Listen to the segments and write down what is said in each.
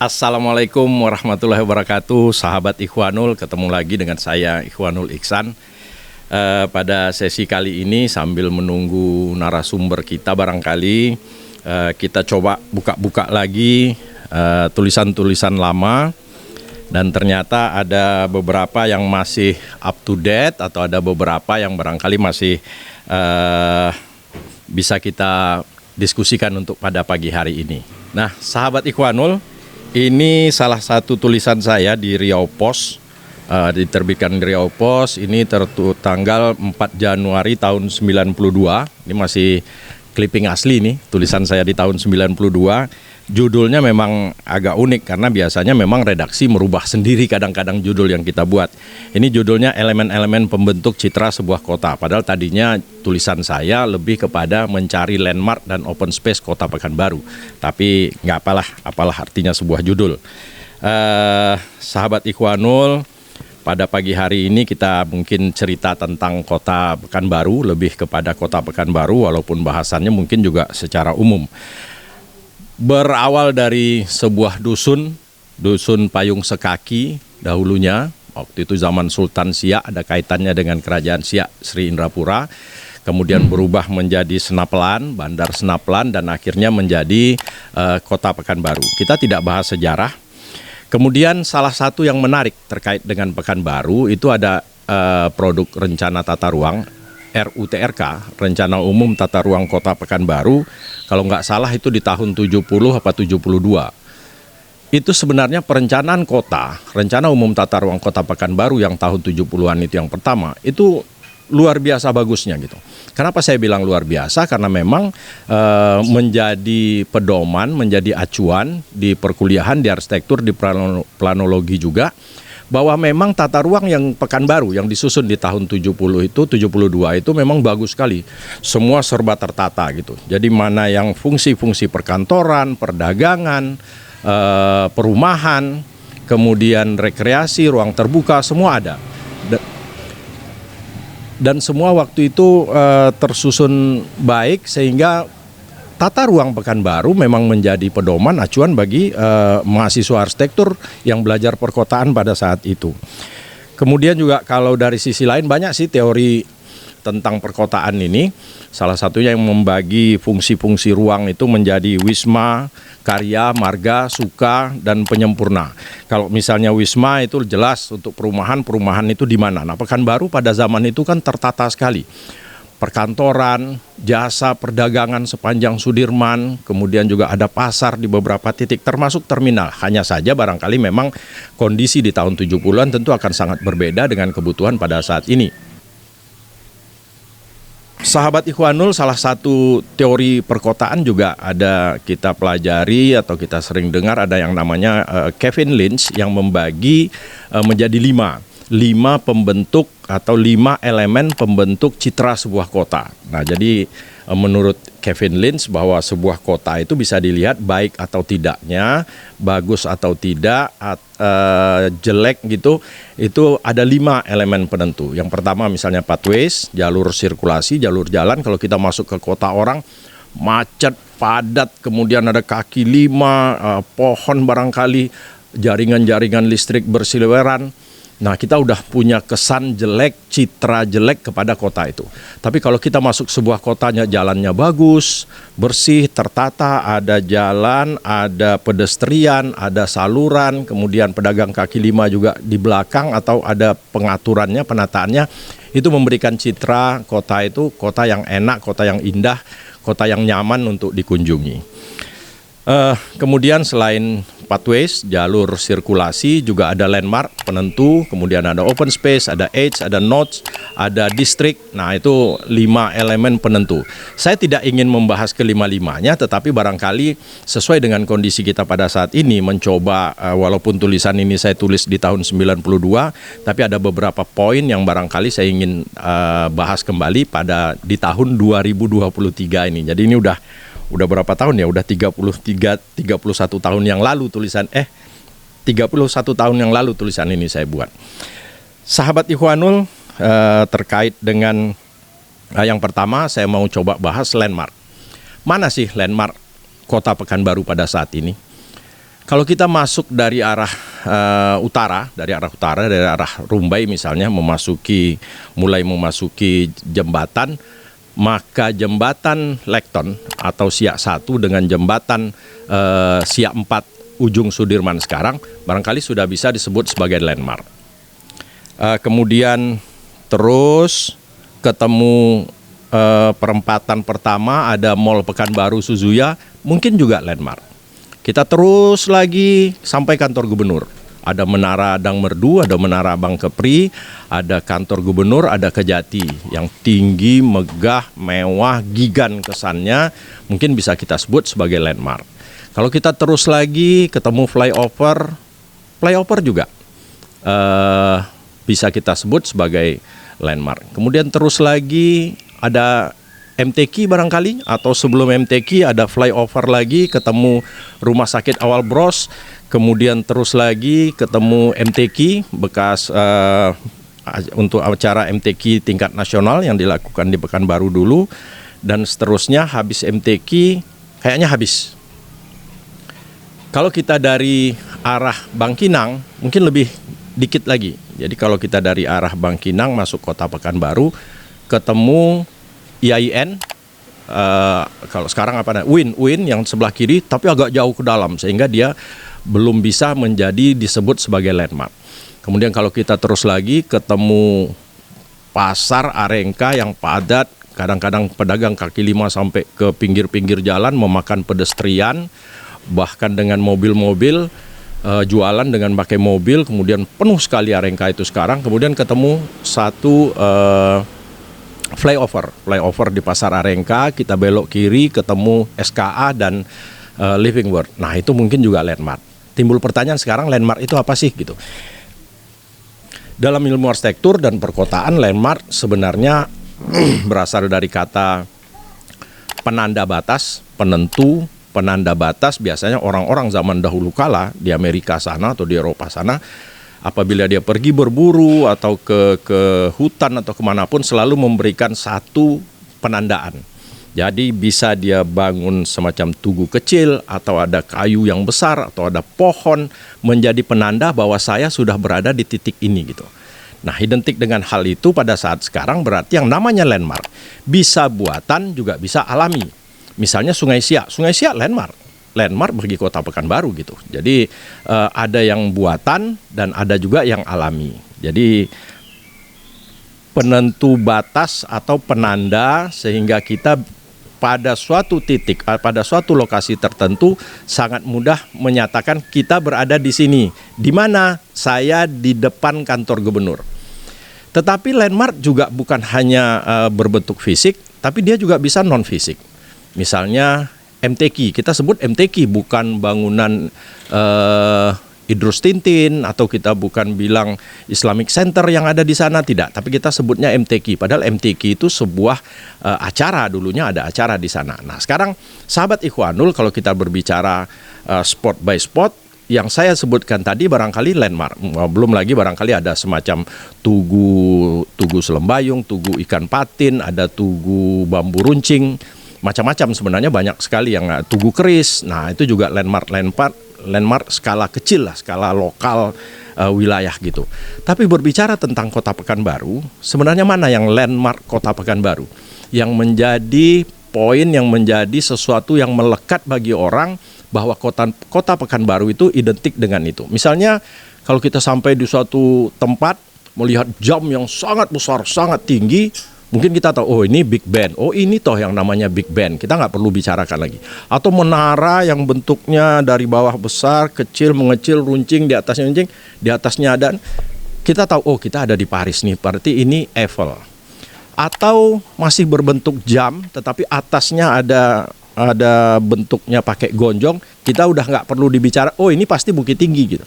Assalamualaikum warahmatullahi wabarakatuh, sahabat Ikhwanul, ketemu lagi dengan saya Ikhwanul Iksan. Pada sesi kali ini sambil menunggu narasumber kita barangkali kita coba buka-buka lagi tulisan-tulisan lama, dan ternyata ada beberapa yang masih up to date atau ada beberapa yang barangkali masih bisa kita diskusikan untuk pada pagi hari ini. Nah, sahabat Ikhwanul, ini salah satu tulisan saya di Riau Post, diterbitkan di Riau Post, ini tanggal 4 Januari tahun 92, ini masih clipping asli nih, tulisan saya di tahun 92. Judulnya memang agak unik karena biasanya memang redaksi merubah sendiri kadang-kadang judul yang kita buat. Ini judulnya elemen-elemen pembentuk citra sebuah kota. Padahal tadinya tulisan saya lebih kepada mencari landmark dan open space kota Pekanbaru. Tapi nggak apalah artinya sebuah judul. Sahabat Ikhwanul, pada pagi hari ini kita mungkin cerita tentang kota Pekanbaru, lebih kepada kota Pekanbaru walaupun bahasannya mungkin juga secara umum. Berawal dari sebuah dusun Payung Sekaki dahulunya, waktu itu zaman Sultan Siak, ada kaitannya dengan kerajaan Siak Sri Indrapura, kemudian berubah menjadi Senapelan, Bandar Senapelan, dan akhirnya menjadi kota Pekanbaru. Kita tidak bahas sejarah. Kemudian salah satu yang menarik terkait dengan Pekanbaru itu ada produk rencana tata ruang, RUTRK, Rencana Umum Tata Ruang Kota Pekanbaru, kalau nggak salah itu di tahun 70 apa 72. Itu sebenarnya perencanaan kota, Rencana Umum Tata Ruang Kota Pekanbaru yang tahun 70-an itu yang pertama, itu luar biasa bagusnya gitu. Kenapa saya bilang luar biasa? Karena memang menjadi pedoman, menjadi acuan di perkuliahan, di arsitektur, di planologi juga, bahwa memang tata ruang yang Pekanbaru yang disusun di tahun 72 itu memang bagus sekali. Semua serba tertata gitu. Jadi mana yang fungsi-fungsi perkantoran, perdagangan, perumahan, kemudian rekreasi, ruang terbuka, semua ada. Dan semua waktu itu tersusun baik sehingga tata ruang Pekanbaru memang menjadi pedoman acuan bagi mahasiswa arsitektur yang belajar perkotaan pada saat itu. Kemudian juga kalau dari sisi lain banyak sih teori tentang perkotaan ini. Salah satunya yang membagi fungsi-fungsi ruang itu menjadi wisma, karya, marga, suka, dan penyempurna. Kalau misalnya wisma itu jelas untuk perumahan itu di mana. Nah, Pekanbaru pada zaman itu kan tertata sekali. Perkantoran, jasa perdagangan sepanjang Sudirman, kemudian juga ada pasar di beberapa titik termasuk terminal. Hanya saja barangkali memang kondisi di tahun 70-an tentu akan sangat berbeda dengan kebutuhan pada saat ini. Sahabat Ikhwanul, salah satu teori perkotaan juga ada kita pelajari atau kita sering dengar, ada yang namanya Kevin Lynch yang membagi menjadi 5 pembentuk atau 5 elemen pembentuk citra sebuah kota. Nah, jadi menurut Kevin Lynch bahwa sebuah kota itu bisa dilihat baik atau tidaknya, bagus atau tidak, jelek gitu, itu ada 5 elemen penentu. Yang pertama misalnya pathways, jalur sirkulasi, jalur jalan. Kalau kita masuk ke kota orang, macet, padat, kemudian ada kaki 5, pohon barangkali, jaringan-jaringan listrik bersiliweran. Nah, kita udah punya kesan jelek, citra jelek kepada kota itu. Tapi kalau kita masuk sebuah kotanya, jalannya bagus, bersih, tertata, ada jalan, ada pedestrian, ada saluran, kemudian pedagang kaki 5 juga di belakang atau ada pengaturannya, penataannya, itu memberikan citra kota itu kota yang enak, kota yang indah, kota yang nyaman untuk dikunjungi. Kemudian selain pathways, jalur sirkulasi, juga ada landmark penentu, kemudian ada open space, ada edge, ada nodes, ada distrik. Nah, itu 5 elemen penentu. Saya tidak ingin membahas kelima-limanya, tetapi barangkali sesuai dengan kondisi kita pada saat ini mencoba, walaupun tulisan ini saya tulis di tahun 92, tapi ada beberapa poin yang barangkali saya ingin bahas kembali di tahun 2023 ini. Jadi ini udah berapa tahun ya? Udah 31 tahun yang lalu 31 tahun yang lalu tulisan ini saya buat. Sahabat Ikhwanul, terkait dengan yang pertama saya mau coba bahas landmark. Mana sih landmark Kota Pekanbaru pada saat ini? Kalau kita masuk dari arah utara, dari arah Rumbai misalnya, mulai memasuki jembatan, maka jembatan Lekton atau Siak 1 dengan jembatan Siak 4 ujung Sudirman sekarang barangkali sudah bisa disebut sebagai landmark. Kemudian terus ketemu perempatan pertama ada Mall Pekanbaru Suzuya, mungkin juga landmark. Kita terus lagi sampai kantor gubernur. Ada Menara Dang Merdu, ada Menara Bang Kepri, ada kantor gubernur, ada Kejati yang tinggi, megah, mewah, gigan kesannya, mungkin bisa kita sebut sebagai landmark. Kalau kita terus lagi ketemu flyover juga bisa kita sebut sebagai landmark. Kemudian terus lagi ada MTQ barangkali, atau sebelum MTQ ada flyover lagi, ketemu Rumah Sakit Awal Bros, kemudian terus lagi ketemu MTQ bekas untuk acara MTQ tingkat nasional yang dilakukan di Pekanbaru dulu, dan seterusnya habis MTQ kayaknya habis. Kalau kita dari arah Bangkinang mungkin lebih dikit lagi. Jadi kalau kita dari arah Bangkinang masuk kota Pekanbaru ketemu IAIN, kalau sekarang UIN yang sebelah kiri tapi agak jauh ke dalam sehingga dia belum bisa disebut sebagai landmark. Kemudian kalau kita terus lagi ketemu pasar Arengka yang padat, kadang-kadang pedagang kaki lima sampai ke pinggir-pinggir jalan memakan pedestrian, bahkan dengan mobil-mobil jualan dengan pakai mobil, kemudian penuh sekali Arengka itu sekarang. Kemudian ketemu satu flyover di Pasar Arengka, kita belok kiri ketemu SKA dan Living World. Nah, itu mungkin juga landmark. Timbul pertanyaan sekarang, landmark itu apa sih gitu. Dalam ilmu arsitektur dan perkotaan, landmark sebenarnya berasal dari kata penanda batas, penentu. Penanda batas biasanya orang-orang zaman dahulu kala di Amerika sana atau di Eropa sana, apabila dia pergi berburu atau ke hutan atau kemanapun, selalu memberikan satu penandaan. Jadi bisa dia bangun semacam tugu kecil atau ada kayu yang besar atau ada pohon menjadi penanda bahwa saya sudah berada di titik ini gitu. Nah, identik dengan hal itu pada saat sekarang berarti yang namanya landmark bisa buatan juga bisa alami. Misalnya Sungai Siak landmark bagi kota Pekanbaru gitu. Jadi ada yang buatan dan ada juga yang alami. Jadi penentu batas atau penanda sehingga kita pada suatu titik, pada suatu lokasi tertentu sangat mudah menyatakan kita berada di sini. Di mana? Saya di depan kantor gubernur. Tetapi landmark juga bukan hanya berbentuk fisik, tapi dia juga bisa non fisik. Misalnya MTQ, kita sebut MTQ bukan bangunan Idrus Tintin atau kita bukan bilang Islamic Center yang ada di sana, tidak. Tapi kita sebutnya MTQ, padahal MTQ itu sebuah acara, dulunya ada acara di sana. Nah, sekarang sahabat Ikhwanul, kalau kita berbicara spot by spot, yang saya sebutkan tadi barangkali landmark. Belum lagi barangkali ada semacam tugu Selembayung, tugu ikan patin, ada tugu bambu runcing, macam-macam sebenarnya banyak sekali yang tugu keris. Nah, itu juga landmark skala kecil lah, skala lokal wilayah gitu. Tapi berbicara tentang kota Pekanbaru, sebenarnya mana yang landmark kota Pekanbaru? Yang menjadi poin, yang menjadi sesuatu yang melekat bagi orang bahwa kota Pekanbaru itu identik dengan itu. Misalnya kalau kita sampai di suatu tempat melihat jam yang sangat besar, sangat tinggi, mungkin kita tahu, oh ini Big Ben, oh ini toh yang namanya Big Ben, kita nggak perlu bicarakan lagi. Atau menara yang bentuknya dari bawah besar, kecil, mengecil, runcing, di atasnya runcing, di atasnya ada, kita tahu, oh kita ada di Paris nih, berarti ini Eiffel. Atau masih berbentuk jam, tetapi atasnya ada bentuknya pakai gonjong, kita udah nggak perlu dibicara, oh ini pasti Bukit Tinggi gitu.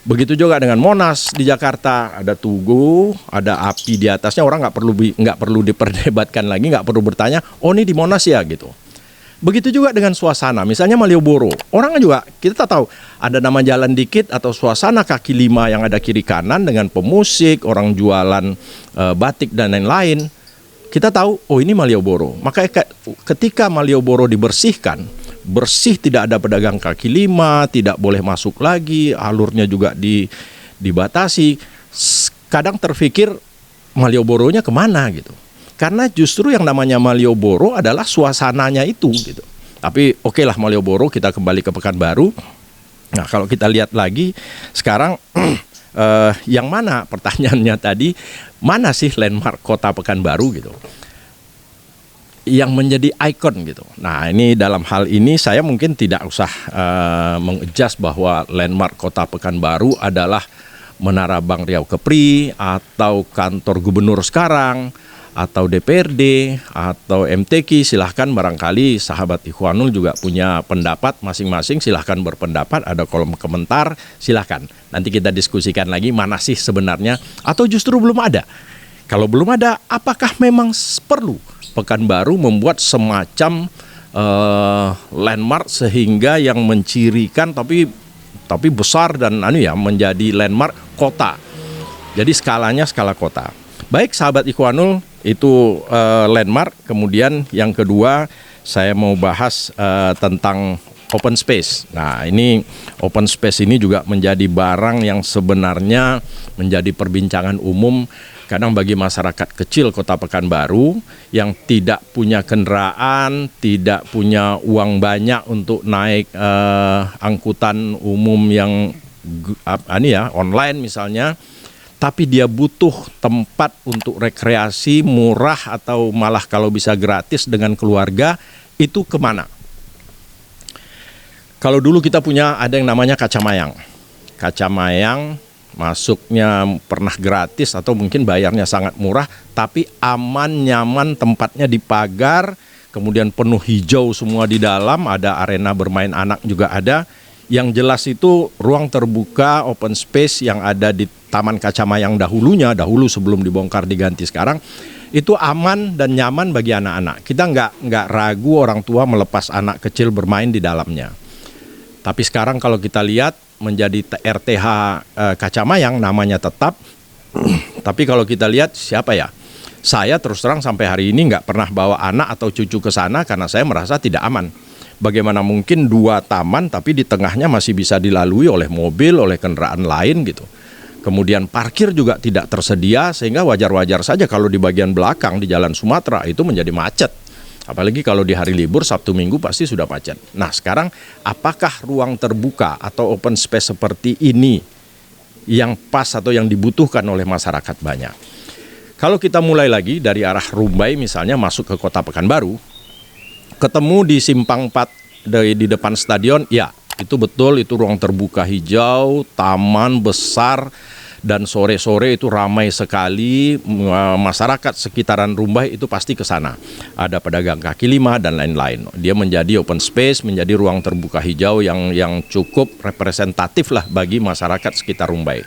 Begitu juga dengan Monas di Jakarta, ada tugu, ada api di atasnya, orang nggak perlu diperdebatkan lagi, nggak perlu bertanya, oh ini di Monas ya gitu. Begitu juga dengan suasana, misalnya Malioboro, orang juga kita tahu ada nama jalan dikit atau suasana kaki lima yang ada kiri kanan dengan pemusik, orang jualan batik dan lain-lain. Kita tahu, oh ini Malioboro. Maka ketika Malioboro dibersihkan, bersih, tidak ada pedagang kaki lima, tidak boleh masuk lagi, alurnya juga dibatasi. Kadang terpikir Malioboro-nya kemana gitu. Karena justru yang namanya Malioboro adalah suasananya itu gitu. Tapi oke lah, Malioboro, kita kembali ke Pekanbaru. Nah, kalau kita lihat lagi sekarang yang mana, pertanyaannya tadi, mana sih landmark kota Pekanbaru gitu, yang menjadi ikon gitu. Nah, ini dalam hal ini saya mungkin tidak usah mengadjust bahwa landmark kota Pekanbaru adalah Menara Bank Riau Kepri atau kantor gubernur sekarang, atau DPRD, atau MTQ. Silahkan, barangkali sahabat Ikhwanul juga punya pendapat masing-masing, silahkan berpendapat, ada kolom komentar, silahkan. Nanti kita diskusikan lagi mana sih sebenarnya, atau justru belum ada. Kalau belum ada, apakah memang perlu Pekanbaru membuat semacam landmark sehingga yang mencirikan tapi besar dan menjadi landmark kota. Jadi skalanya skala kota. Baik sahabat Ikhwanul, itu landmark. Kemudian yang kedua saya mau bahas tentang open space. Nah, ini open space ini juga menjadi barang yang sebenarnya menjadi perbincangan umum kadang bagi masyarakat kecil Kota Pekanbaru yang tidak punya kendaraan, tidak punya uang banyak untuk naik angkutan umum yang online misalnya. Tapi dia butuh tempat untuk rekreasi murah atau malah kalau bisa gratis dengan keluarga, itu kemana? Kalau dulu kita punya ada yang namanya Kacamayang. Kacamayang masuknya pernah gratis atau mungkin bayarnya sangat murah, tapi aman, nyaman, tempatnya dipagar, kemudian penuh hijau semua di dalam, ada arena bermain anak juga ada. Yang jelas itu ruang terbuka open space yang ada di Taman Kacamayang dahulu sebelum dibongkar diganti sekarang, itu aman dan nyaman bagi anak-anak. Kita nggak ragu orang tua melepas anak kecil bermain di dalamnya. Tapi sekarang kalau kita lihat menjadi RTH Kacamayang namanya tetap, tapi kalau kita lihat siapa ya? Saya terus terang sampai hari ini nggak pernah bawa anak atau cucu ke sana karena saya merasa tidak aman. Bagaimana mungkin dua taman tapi di tengahnya masih bisa dilalui oleh mobil, oleh kendaraan lain gitu. Kemudian parkir juga tidak tersedia sehingga wajar-wajar saja kalau di bagian belakang di Jalan Sumatera itu menjadi macet. Apalagi kalau di hari libur Sabtu Minggu pasti sudah macet. Nah, sekarang apakah ruang terbuka atau open space seperti ini yang pas atau yang dibutuhkan oleh masyarakat banyak? Kalau kita mulai lagi dari arah Rumbai misalnya masuk ke Kota Pekanbaru, ketemu di Simpang 4 di depan stadion, ya itu betul, itu ruang terbuka hijau, taman besar, dan sore-sore itu ramai sekali, masyarakat sekitaran Rumbai itu pasti ke sana. Ada pedagang kaki lima dan lain-lain. Dia menjadi open space, menjadi ruang terbuka hijau yang cukup representatif lah bagi masyarakat sekitar Rumbai.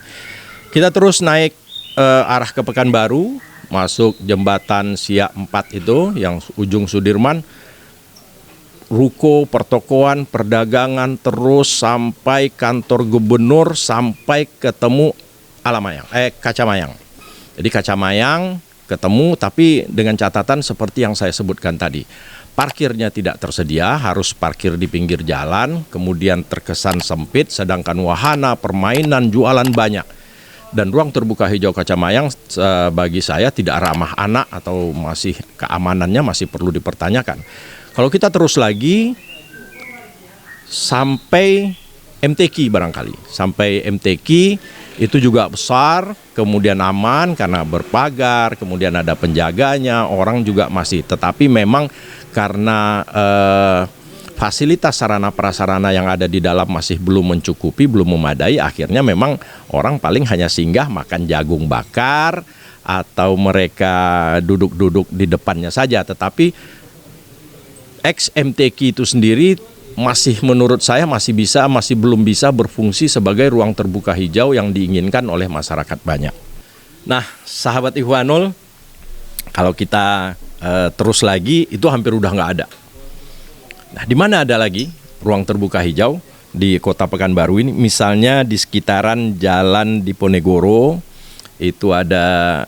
Kita terus naik arah ke Pekanbaru, masuk jembatan Siak 4 itu yang ujung Sudirman. Ruko, pertokoan, perdagangan terus sampai kantor gubernur, sampai ketemu Kacamayang. Jadi Kacamayang ketemu, tapi dengan catatan seperti yang saya sebutkan tadi. Parkirnya tidak tersedia, harus parkir di pinggir jalan, kemudian terkesan sempit, sedangkan wahana, permainan, jualan banyak. Dan ruang terbuka hijau Kacamayang bagi saya tidak ramah anak atau masih keamanannya masih perlu dipertanyakan. Kalau kita terus lagi sampai MTQ barangkali, sampai MTQ itu juga besar, kemudian aman karena berpagar, kemudian ada penjaganya, orang juga masih. Tetapi memang karena fasilitas sarana prasarana yang ada di dalam masih belum mencukupi, belum memadai, akhirnya memang orang paling hanya singgah makan jagung bakar atau mereka duduk-duduk di depannya saja. Tetapi MTQ itu sendiri masih menurut saya masih belum bisa berfungsi sebagai ruang terbuka hijau yang diinginkan oleh masyarakat banyak. Nah, sahabat Ikhwanul, kalau kita terus lagi itu hampir udah nggak ada. Nah, di mana ada lagi ruang terbuka hijau di Kota Pekanbaru ini? Misalnya di sekitaran Jalan Diponegoro itu ada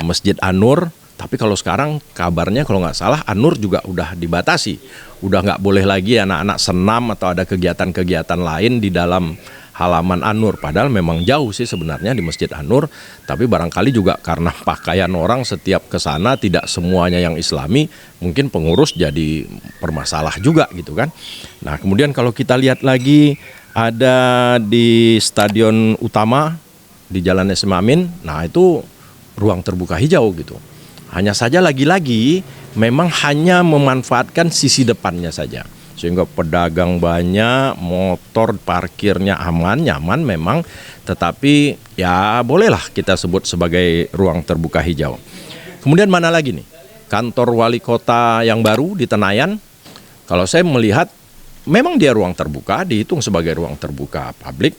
Masjid An-Nur, Tapi kalau sekarang kabarnya kalau nggak salah An-Nur juga udah dibatasi. Udah nggak boleh lagi anak-anak senam atau ada kegiatan-kegiatan lain di dalam halaman An-Nur. Padahal memang jauh sih sebenarnya di Masjid An-Nur. Tapi barangkali juga karena pakaian orang setiap ke sana tidak semuanya yang Islami. Mungkin pengurus jadi permasalah juga gitu kan. Nah kemudian kalau kita lihat lagi ada di Stadion Utama di Jalan SM Amin. Nah itu ruang terbuka hijau gitu. Hanya saja lagi-lagi memang hanya memanfaatkan sisi depannya saja. Sehingga pedagang banyak, motor parkirnya aman, nyaman memang. Tetapi ya bolehlah kita sebut sebagai ruang terbuka hijau. Kemudian mana lagi nih? Kantor wali kota yang baru di Tenayan. Kalau saya melihat memang dia ruang terbuka, dihitung sebagai ruang terbuka publik.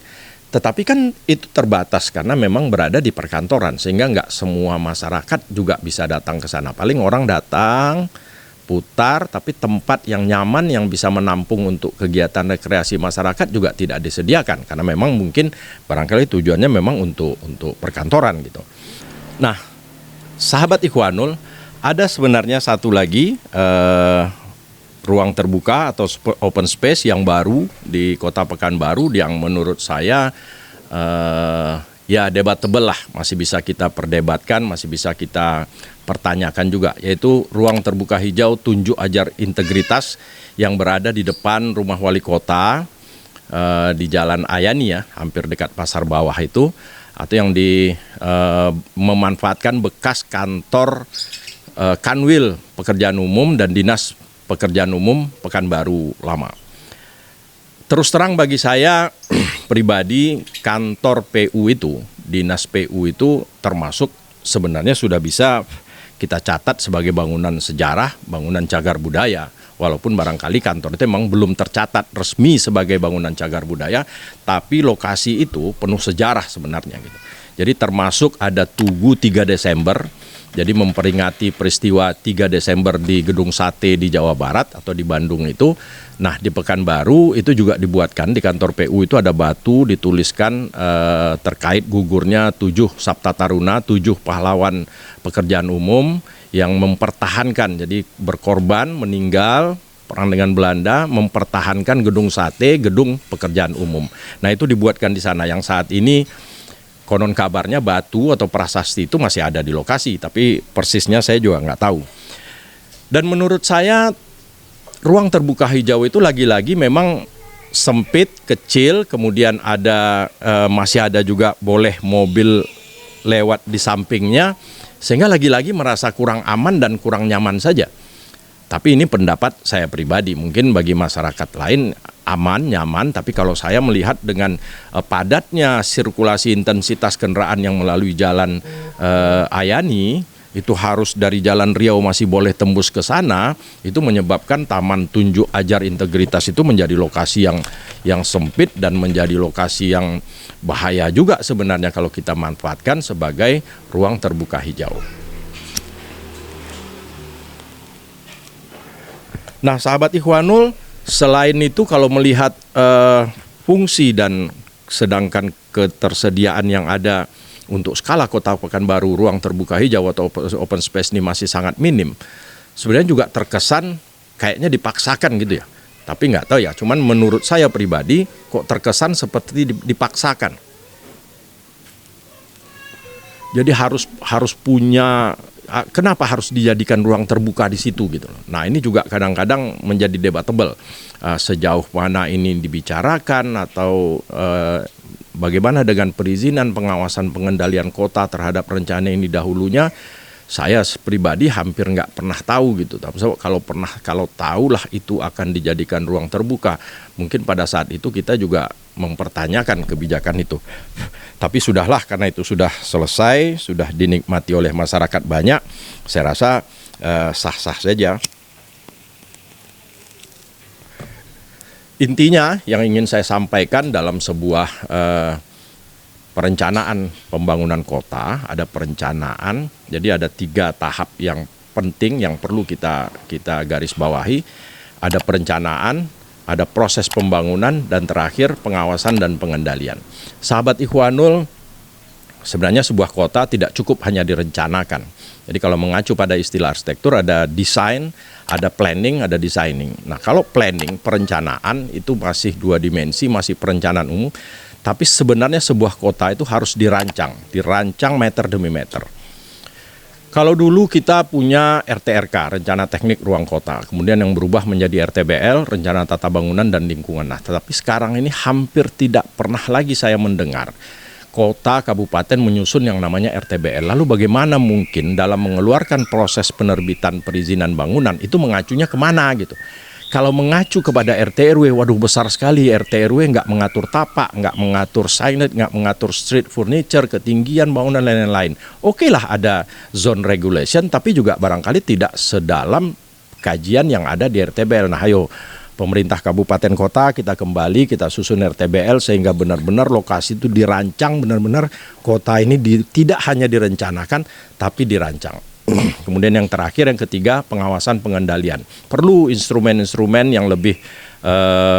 Tetapi kan itu terbatas karena memang berada di perkantoran sehingga nggak semua masyarakat juga bisa datang ke sana. Paling orang datang, putar, tapi tempat yang nyaman yang bisa menampung untuk kegiatan rekreasi masyarakat juga tidak disediakan. Karena memang mungkin barangkali tujuannya memang untuk perkantoran gitu. Nah, sahabat Ikhwanul, ada sebenarnya satu lagi ruang terbuka atau open space yang baru di Kota Pekanbaru yang menurut saya ya debatable lah, masih bisa kita perdebatkan, masih bisa kita pertanyakan juga, yaitu ruang terbuka hijau tunjuk ajar integritas yang berada di depan rumah wali kota di Jalan Ayani ya, hampir dekat Pasar Bawah itu, atau yang memanfaatkan bekas kantor Kanwil Pekerjaan Umum dan Dinas Pekerjaan Umum Pekanbaru Lama. Terus terang bagi saya pribadi, kantor PU itu, Dinas PU itu termasuk sebenarnya sudah bisa kita catat sebagai bangunan sejarah, bangunan cagar budaya. Walaupun barangkali kantor itu memang belum tercatat resmi sebagai bangunan cagar budaya, tapi lokasi itu penuh sejarah sebenarnya gitu. Jadi termasuk ada Tugu 3 Desember, jadi memperingati peristiwa 3 Desember di Gedung Sate di Jawa Barat atau di Bandung itu. Nah di Pekanbaru itu juga dibuatkan di kantor PU itu ada batu dituliskan terkait gugurnya 7 Sabta Taruna, 7 pahlawan pekerjaan umum yang mempertahankan, jadi berkorban, meninggal, perang dengan Belanda, mempertahankan Gedung Sate, Gedung Pekerjaan Umum. Nah itu dibuatkan di sana yang saat ini konon kabarnya batu atau prasasti itu masih ada di lokasi, tapi persisnya saya juga nggak tahu. Dan menurut saya ruang terbuka hijau itu lagi-lagi memang sempit, kecil, kemudian ada masih ada juga boleh mobil lewat di sampingnya, sehingga lagi-lagi merasa kurang aman dan kurang nyaman saja. Tapi ini pendapat saya pribadi, mungkin bagi masyarakat lain aman, nyaman, tapi kalau saya melihat dengan padatnya sirkulasi intensitas kendaraan yang melalui jalan Ayani, itu harus dari Jalan Riau masih boleh tembus ke sana, itu menyebabkan Taman Tunjuk Ajar Integritas itu menjadi lokasi yang sempit dan menjadi lokasi yang bahaya juga sebenarnya kalau kita manfaatkan sebagai ruang terbuka hijau. Nah, sahabat Ikhwanul, selain itu kalau melihat fungsi dan sedangkan ketersediaan yang ada untuk skala Kota Pekanbaru, ruang terbuka hijau atau open space ini masih sangat minim, sebenarnya juga terkesan kayaknya dipaksakan gitu ya. Tapi nggak tahu ya, cuman menurut saya pribadi kok terkesan seperti dipaksakan. Jadi harus punya, kenapa harus dijadikan ruang terbuka di situ gitu loh. Nah ini juga kadang-kadang menjadi debatable, sejauh mana ini dibicarakan atau bagaimana dengan perizinan, pengawasan, pengendalian kota terhadap rencana ini dahulunya. Saya pribadi hampir nggak pernah tahu gitu. Tapi kalau tahulah itu akan dijadikan ruang terbuka, mungkin pada saat itu kita juga mempertanyakan kebijakan itu. Tapi sudahlah, karena itu sudah selesai, sudah dinikmati oleh masyarakat banyak, saya rasa sah-sah saja. Intinya yang ingin saya sampaikan dalam sebuah perencanaan pembangunan kota, ada perencanaan, jadi ada 3 tahap yang penting yang perlu kita garis bawahi. Ada perencanaan, ada proses pembangunan, dan terakhir pengawasan dan pengendalian. Sahabat Ikhwanul, sebenarnya sebuah kota tidak cukup hanya direncanakan. Jadi kalau mengacu pada istilah arsitektur ada desain, ada planning, ada designing. Nah kalau planning, perencanaan itu masih 2 dimensi, masih perencanaan umum. Tapi sebenarnya sebuah kota itu harus dirancang meter demi meter. Kalau dulu kita punya RTRK, Rencana Teknik Ruang Kota, kemudian yang berubah menjadi RTBL, Rencana Tata Bangunan dan Lingkungan. Nah, tetapi sekarang ini hampir tidak pernah lagi saya mendengar kota, kabupaten menyusun yang namanya RTBL. Lalu bagaimana mungkin dalam mengeluarkan proses penerbitan perizinan bangunan itu mengacunya kemana gitu. Kalau mengacu kepada RT RW, waduh besar sekali. RT RW nggak mengatur tapak, nggak mengatur signage, nggak mengatur street furniture, ketinggian bangunan dan lain-lain. Oke lah ada zone regulation, tapi juga barangkali tidak sedalam kajian yang ada di RTBL. Nah ayo pemerintah kabupaten kota kita kembali, kita susun RTBL sehingga benar-benar lokasi itu dirancang, benar-benar kota ini tidak hanya direncanakan, tapi dirancang. Kemudian yang terakhir, yang ketiga, pengawasan pengendalian. Perlu instrumen-instrumen yang lebih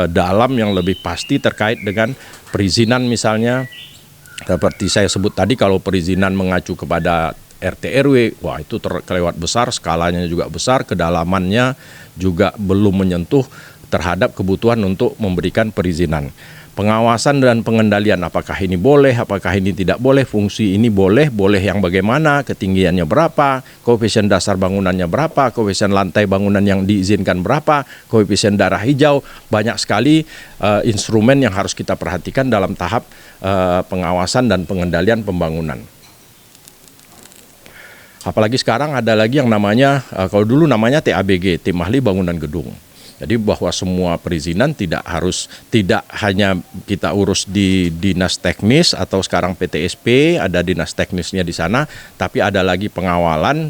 dalam, yang lebih pasti terkait dengan perizinan misalnya. Seperti saya sebut tadi, kalau perizinan mengacu kepada RT RW, wah itu kelewat besar, skalanya juga besar, kedalamannya juga belum menyentuh terhadap kebutuhan untuk memberikan perizinan. Pengawasan dan pengendalian, apakah ini boleh, apakah ini tidak boleh, fungsi ini boleh yang bagaimana, ketinggiannya berapa, koefisien dasar bangunannya berapa, koefisien lantai bangunan yang diizinkan berapa, koefisien darah hijau, banyak sekali instrumen yang harus kita perhatikan dalam tahap pengawasan dan pengendalian pembangunan. Apalagi sekarang ada lagi yang namanya, kalau dulu namanya TABG, Tim Ahli Bangunan Gedung. Jadi bahwa semua perizinan tidak hanya kita urus di dinas teknis atau sekarang PTSP ada dinas teknisnya di sana, tapi ada lagi pengawalan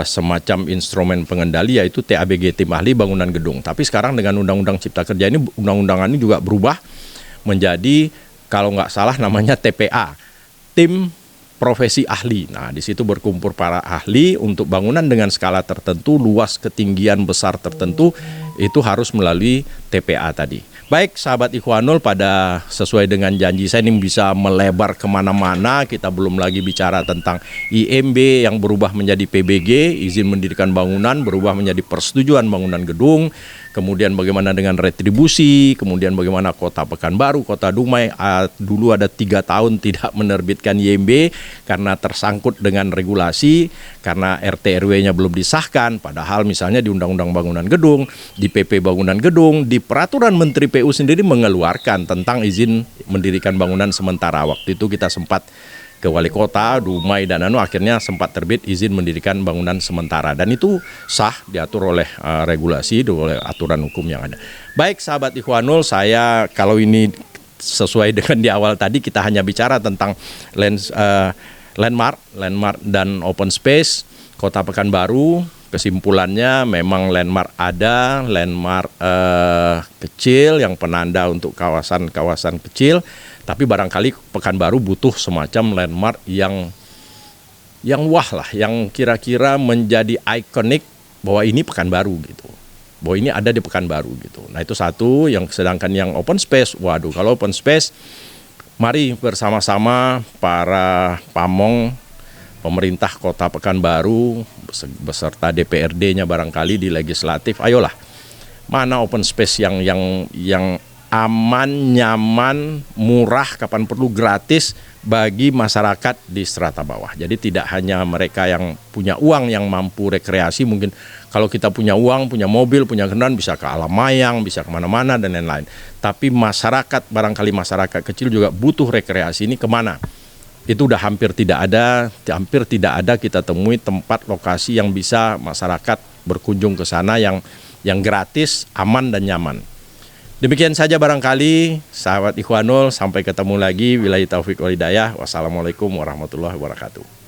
semacam instrumen pengendali yaitu TABG, Tim Ahli Bangunan Gedung. Tapi sekarang dengan Undang-Undang Cipta Kerja ini, undang-undangan ini juga berubah menjadi kalau nggak salah namanya TPA, Tim Profesi Ahli. Nah, di situ berkumpul para ahli untuk bangunan dengan skala tertentu, luas, ketinggian besar tertentu, itu harus melalui TPA tadi. Baik, sahabat Ikhwanul, pada sesuai dengan janji saya ini bisa melebar kemana-mana. Kita belum lagi bicara tentang IMB yang berubah menjadi PBG, izin mendirikan bangunan, berubah menjadi persetujuan bangunan gedung. Kemudian bagaimana dengan retribusi, kemudian bagaimana Kota Pekanbaru, Kota Dumai dulu ada 3 tahun tidak menerbitkan IMB karena tersangkut dengan regulasi, karena RT RW-nya belum disahkan, padahal misalnya di Undang-Undang Bangunan Gedung, di PP Bangunan Gedung, di Peraturan Menteri PU sendiri mengeluarkan tentang izin mendirikan bangunan sementara. Waktu itu kita sempat ke wali kota, Dumai dan akhirnya sempat terbit izin mendirikan bangunan sementara, dan itu sah, diatur oleh regulasi, oleh aturan hukum yang ada. Baik sahabat Ikhwanul, saya kalau ini sesuai dengan di awal tadi kita hanya bicara tentang landmark dan open space Kota Pekanbaru. Kesimpulannya memang landmark ada, landmark kecil yang penanda untuk kawasan-kawasan kecil. Tapi barangkali Pekanbaru butuh semacam landmark yang wah lah, yang kira-kira menjadi ikonik bahwa ini Pekanbaru gitu. Bahwa ini ada di Pekanbaru gitu. Nah itu satu, yang sedangkan yang open space, waduh kalau open space, mari bersama-sama para pamong, pemerintah Kota Pekanbaru beserta DPRD-nya barangkali di legislatif, ayolah mana open space yang aman, nyaman, murah, kapan perlu gratis bagi masyarakat di strata bawah. Jadi tidak hanya mereka yang punya uang yang mampu rekreasi, mungkin kalau kita punya uang, punya mobil, punya kendaraan bisa ke Alam Mayang, bisa kemana-mana dan lain-lain. Tapi masyarakat, barangkali masyarakat kecil juga butuh rekreasi, ini kemana? Itu udah hampir tidak ada kita temui tempat lokasi yang bisa masyarakat berkunjung ke sana yang gratis, aman dan nyaman. Demikian saja barangkali sahabat Ikhwanul, sampai ketemu lagi. Billahi taufiq wal hidayah. Wassalamualaikum warahmatullahi wabarakatuh.